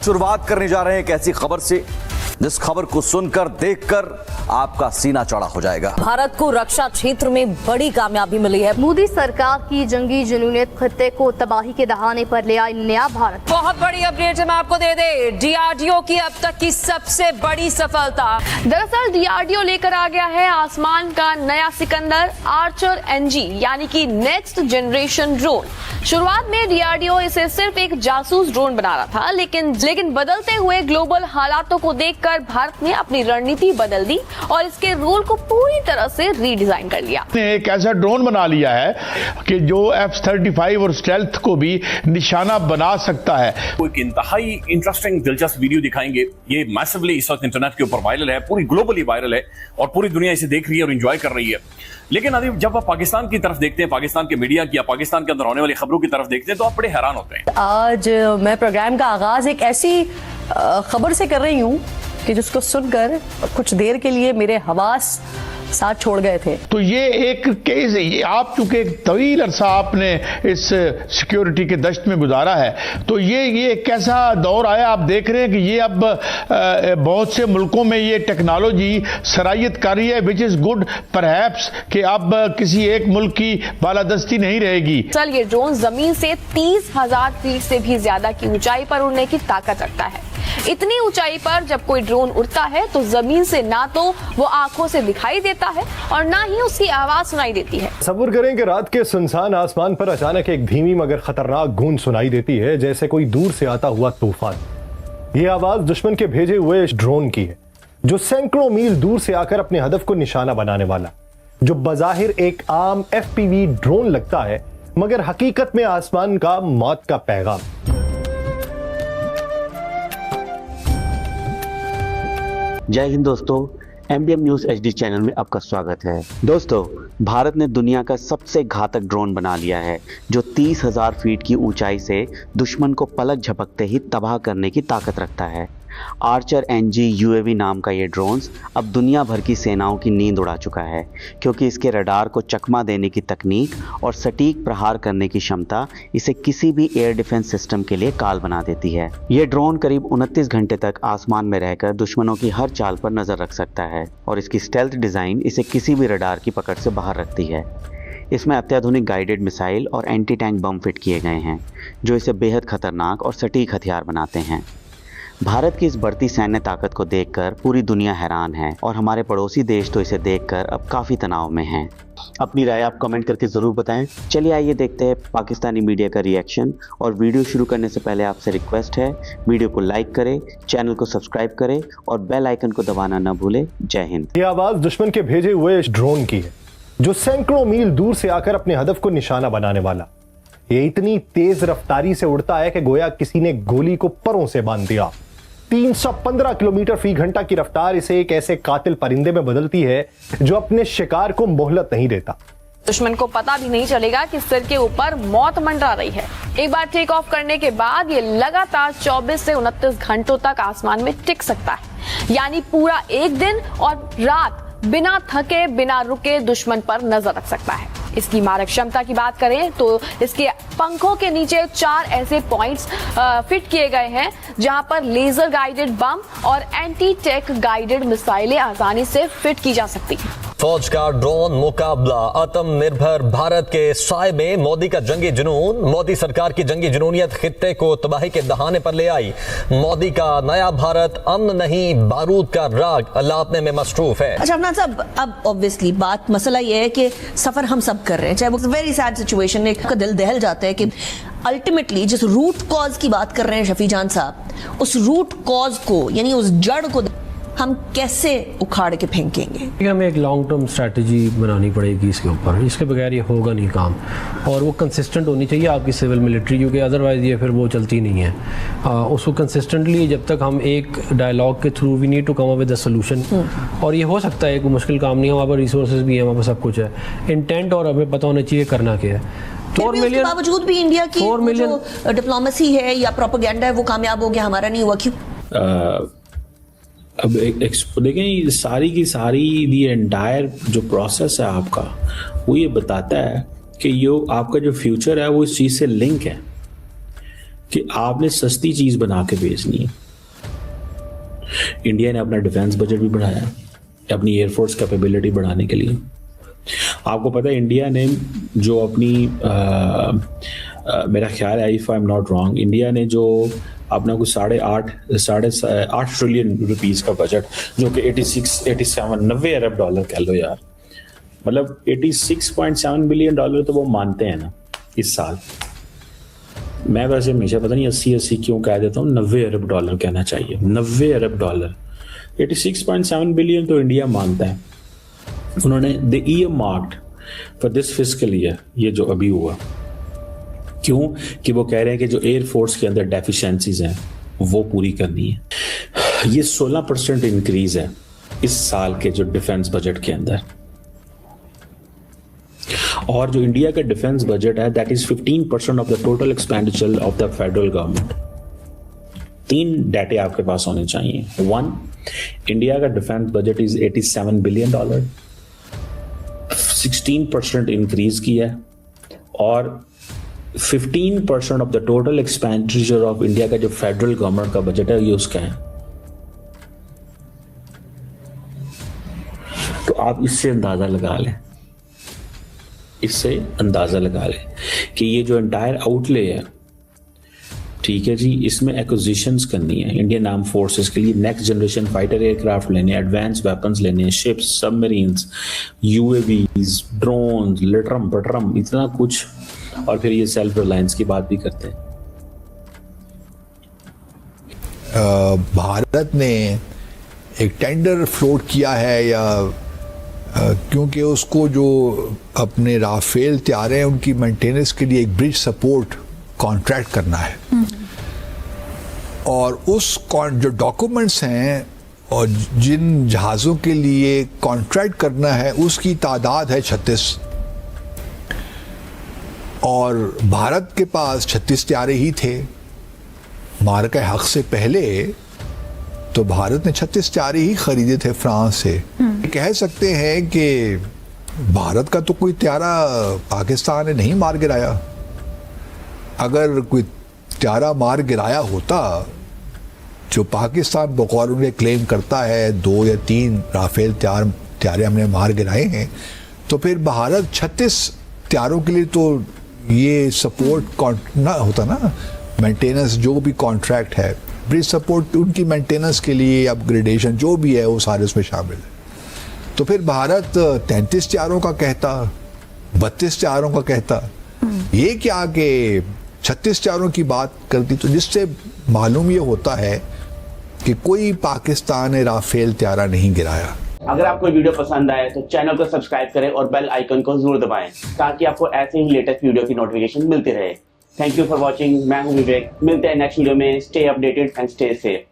शुरुआत करने जा रहे हैं एक ऐसी खबर से जिस खबर को सुनकर देखकर आपका सीना चौड़ा हो जाएगा। भारत को रक्षा क्षेत्र में बड़ी कामयाबी मिली है। मोदी सरकार की जंगी जुनूनियत खत्ते को तबाही के दहाने पर ले आई नया भारत। बहुत बड़ी अपडेट हम आपको दे दे, डीआरडीओ की अब तक की सबसे बड़ी सफलता। दरअसल डीआरडीओ लेकर आ गया है आसमान का नया सिकंदर आर्चर एनजी यानी कि नेक्स्ट जनरेशन ड्रोन। शुरुआत में डीआरडीओ इसे सिर्फ एक जासूस ड्रोन बना रहा था, लेकिन बदलते हुए ग्लोबल हालातों को देखकर भारत ने अपनी रणनीति बदल दी और इसके रोल को पूरी तरह से रीडिजाइन कर लिया। एक ऐसा ड्रोन बना लिया है कि जो F-35 और स्टेल्थ को भी निशाना बना सकता है। एक इंतहाई इंटरेस्टिंग दिलचस्प वीडियो दिखाएंगे। ये मैसिवली इस वक्त इंटरनेट के ऊपर वायरल है, पूरी ग्लोबली वायरल है और पूरी दुनिया इसे देख रही है और एंजॉय कर रही है। लेकिन अभी जब आप पाकिस्तान की तरफ देखते हैं, पाकिस्तान के मीडिया की या पाकिस्तान के अंदर होने वाली खबरों की तरफ देखते हैं तो आप बड़े हैरान होते हैं। आज मैं प्रोग्राम का आगाज एक ऐसी खबर से कर रही हूँ कि जिसको सुनकर कुछ देर के लिए मेरे हवास साथ छोड़ गए थे। तो ये एक केस है, आप चूंकि एक तवील अरसा आपने इस सिक्योरिटी के दश्त में गुजारा है, तो ये एक ऐसा दौर आया, आप देख रहे हैं कि ये अब बहुत से मुल्कों में ये टेक्नोलॉजी सरायत कर रही है, विच इज गुड परहैप्स कि अब किसी एक मुल्क की बालादस्ती नहीं रहेगी। चल ये ड्रोन जमीन से 30,000 फीट से भी ज्यादा की ऊंचाई पर उड़ने की ताकत रखता है। इतनी ऊंचाई पर जब कोई ड्रोन उड़ता है तो जमीन से ना तो वो आंखों से दिखाई देता है और ना ही उसकी आवाज सुनाई देती है। तसव्वुर करें कि रात के सुनसान आसमान पर अचानक एक धीमी मगर खतरनाक गूंज सुनाई देती है, जैसे कोई दूर से आता हुआ तूफान। ये आवाज दुश्मन के भेजे हुए इस ड्रोन की है, जो सैकड़ों मील दूर से आकर अपने हदफ को निशाना बनाने वाला, जो बजाहिर एक आम FPV ड्रोन लगता है मगर हकीकत में आसमान का मौत का पैगाम। जय हिंद दोस्तों, MDM न्यूज HD चैनल में आपका स्वागत है। दोस्तों, भारत ने दुनिया का सबसे घातक ड्रोन बना लिया है जो 30,000 फीट की ऊंचाई से दुश्मन को पलक झपकते ही तबाह करने की ताकत रखता है। आर्चर NG UAV नाम का ये ड्रोन्स अब दुनिया भर की सेनाओं की नींद उड़ा चुका है, क्योंकि इसके रडार को चकमा देने की तकनीक और सटीक प्रहार करने की क्षमता इसे किसी भी एयर डिफेंस सिस्टम के लिए काल बना देती है। ये ड्रोन करीब 29 घंटे तक आसमान में रहकर दुश्मनों की हर चाल पर नजर रख सकता है और इसकी स्टेल्थ डिजाइन इसे किसी भी रडार की पकड़ से बाहर रखती है। इसमें अत्याधुनिक गाइडेड मिसाइल और एंटी टैंक बम फिट किए गए हैं, जो इसे बेहद खतरनाक और सटीक हथियार बनाते हैं। भारत की इस बढ़ती सैन्य ताकत को देखकर पूरी दुनिया हैरान है और हमारे पड़ोसी देश तो इसे देखकर अब काफ़ी तनाव में हैं। अपनी राय आप कमेंट करके ज़रूर बताएं। चलिए आइए देखते हैं पाकिस्तानी मीडिया का रिएक्शन। और वीडियो शुरू करने से पहले आपसे रिक्वेस्ट है, वीडियो को लाइक करें, चैनल को सब्सक्राइब करें और बेल आइकन को दबाना न भूलें। जय हिंद। ये आवाज़ दुश्मन के भेजे हुए इस ड्रोन की है, जो सैकड़ों मील दूर से आकर अपने हदफ को निशाना बनाने वाला। ये इतनी तेज रफ्तारी से उड़ता है कि गोया किसी ने गोली को परों से बांध दिया। 315 किलोमीटर फी घंटा की रफ्तार इसे एक ऐसे कातिल परिंदे में बदलती है जो अपने शिकार को मोहलत नहीं देता। दुश्मन को पता भी नहीं चलेगा कि सिर के ऊपर मौत मंडरा रही है। एक बार टेक ऑफ करने के बाद ये लगातार 24 से 29 घंटों तक आसमान में टिक सकता है, यानी पूरा एक दिन और रात बिना थके बिना रुके दुश्मन पर नजर रख सकता है। इसकी मारक क्षमता की बात करें तो इसके पंखों के नीचे 4 ऐसे पॉइंट्स फिट किए गए हैं जहां पर लेजर गाइडेड बम और एंटी टेक गाइडेड मिसाइलें आसानी से फिट की जा सकती हैं। फौज का ड्रोन मुकाबला, आत्मनिर्भर भारत के साए में मोदी का जंगी जुनून, मोदी सरकार की जंगी जुनूनियत खित्ते को तबाही के दहाने पर ले आई। मोदी का नया भारत अमन नहीं बारूद का राग अलापने में मसरूफ है। अच्छा अफनान साहब, अब ऑब्वियसली मसला ये है कि सफर हम सब कर रहे हैं, चाहे वो वेरी सैड सिचुएशन है, का दिल दहल जाता है कि अल्टीमेटली जिस रूट कॉज की बात कर रहे हैं शफी जान साहब, उस रूट कॉज को यानी उस जड़ को हम कैसे उखाड़ के फेंकेंगे? हमें एक लॉन्ग टर्म स्ट्रैटेजी बनानी पड़ेगी इसके ऊपर, इसके बगैर ये होगा नहीं काम, और वो कंसिस्टेंट होनी चाहिए आपकी सिविल मिलिट्री, क्योंकि अदरवाइज ये फिर वो चलती नहीं है। उसको कंसिस्टेंटली जब तक हम एक डायलॉग के through we need to come up with a solution, और ये हो सकता है कोई मुश्किल काम नहीं है, हमारे पास रिसोर्सेज भी है, हमारे पास सब कुछ है, इंटेंट और हमें पता होना चाहिए करना क्या है। 4 मिलियन बावजूद भी इंडिया की जो डिप्लोमेसी है या प्रोपेगेंडा है वो कामयाब हो गया, हमारा नहीं हुआ, क्यों? अब देखें, सारी की सारी दी एंटायर जो प्रोसेस है आपका, वो ये बताता है कि आपका जो फ्यूचर है वो इस चीज़ से लिंक है कि आपने सस्ती चीज बना के बेचनी है। इंडिया ने अपना डिफेंस बजट भी बढ़ाया है अपनी एयरफोर्स कैपेबिलिटी बढ़ाने के लिए। आपको पता है इंडिया ने जो अपनी मेरा ख्याल है, if I am not wrong, India ने जो अपना कुछ 8.5 ट्रिलियन रुपीस का बजट, जो कि 90 अरब डॉलर कह लो यार, मतलब 86.7 बिलियन डॉलर तो वो मानते हैं ना इस साल। मैं वैसे हमेशा पता नहीं 80 क्यों कह देता हूँ, 90 अरब डॉलर कहना चाहिए, 90 अरब डॉलर। 86.7 बिलियन तो इंडिया मानता है। उन्होंने the year marked for this fiscal year, ये जो अभी हुआ, क्यों कि वो कह रहे हैं कि जो एयरफोर्स के अंदर डेफिशिएंसीज हैं वो पूरी करनी है। ये 16% इंक्रीज है इस साल के जो डिफेंस बजट के अंदर। और जो इंडिया का डिफेंस बजट है that is 15% of the total expenditure of the federal government. 3 डाटे आपके पास होने चाहिए। 1, इंडिया का defence budget is $87 billion, 16% increase किया है, और 15% of the total expenditure of India का जो फेडरल गवर्नमेंट का बजट है ये उसका है। तो आप इससे अंदाजा लगा लें, कि ये जो एंटायर आउटले है, ठीक है जी, इसमें एक्विजिशंस करनी है इंडियन आर्म फोर्सेस के लिए, नेक्स्ट जनरेशन फाइटर एयरक्राफ्ट लेने, एडवांस वेपन्स लेने, शिप्स, सबमरीन्स, यूएवीज, ड्रोन्स, लिटरम पटरम, इतना कुछ, और फिर ये सेल्फ रिलायंस की बात भी करते हैं। भारत ने एक टेंडर फ्लोट किया है, या क्योंकि उसको जो अपने राफेल तैयारे हैं उनकी मेंटेनेंस के लिए एक ब्रिज सपोर्ट कॉन्ट्रैक्ट करना है, और उस जो डॉक्यूमेंट्स हैं और जिन जहाज़ों के लिए कॉन्ट्रैक्ट करना है उसकी तादाद है 36, और भारत के पास 36 तैयारे ही थे। मार्का हक से पहले तो भारत ने 36 तैयारे ही खरीदे थे फ्रांस से। कह सकते हैं कि भारत का तो कोई तैयारा पाकिस्तान ने नहीं मार गिराया। अगर कोई तैयारा मार गिराया होता जो पाकिस्तान बकौल उन्हें क्लेम करता है 2 या 3 राफेल तैयारे हमने मार गिराए हैं, तो फिर भारत 36 तैयारों के लिए तो ये सपोर्ट ना होता ना, मेंटेनेंस जो भी कॉन्ट्रैक्ट है, ब्रिज सपोर्ट, उनकी मेंटेनेंस के लिए अपग्रेडेशन जो भी है वो सारे उसमें शामिल है। तो फिर भारत 33 तैयारों का कहता, 32 तैयारों का कहता, ये क्या कि 36 तैयारों की बात करती, तो जिससे मालूम ये होता है कि कोई पाकिस्तान ने राफेल तैयारा नहीं गिराया। अगर आपको वीडियो पसंद आए तो चैनल को सब्सक्राइब करें और बेल आइकन को जरूर दबाएं ताकि आपको ऐसे ही लेटेस्ट वीडियो की नोटिफिकेशन मिलती रहे। Thank you for watching. मैं हूं विवेक, मिलते हैं नेक्स्ट वीडियो में। Stay updated and stay safe.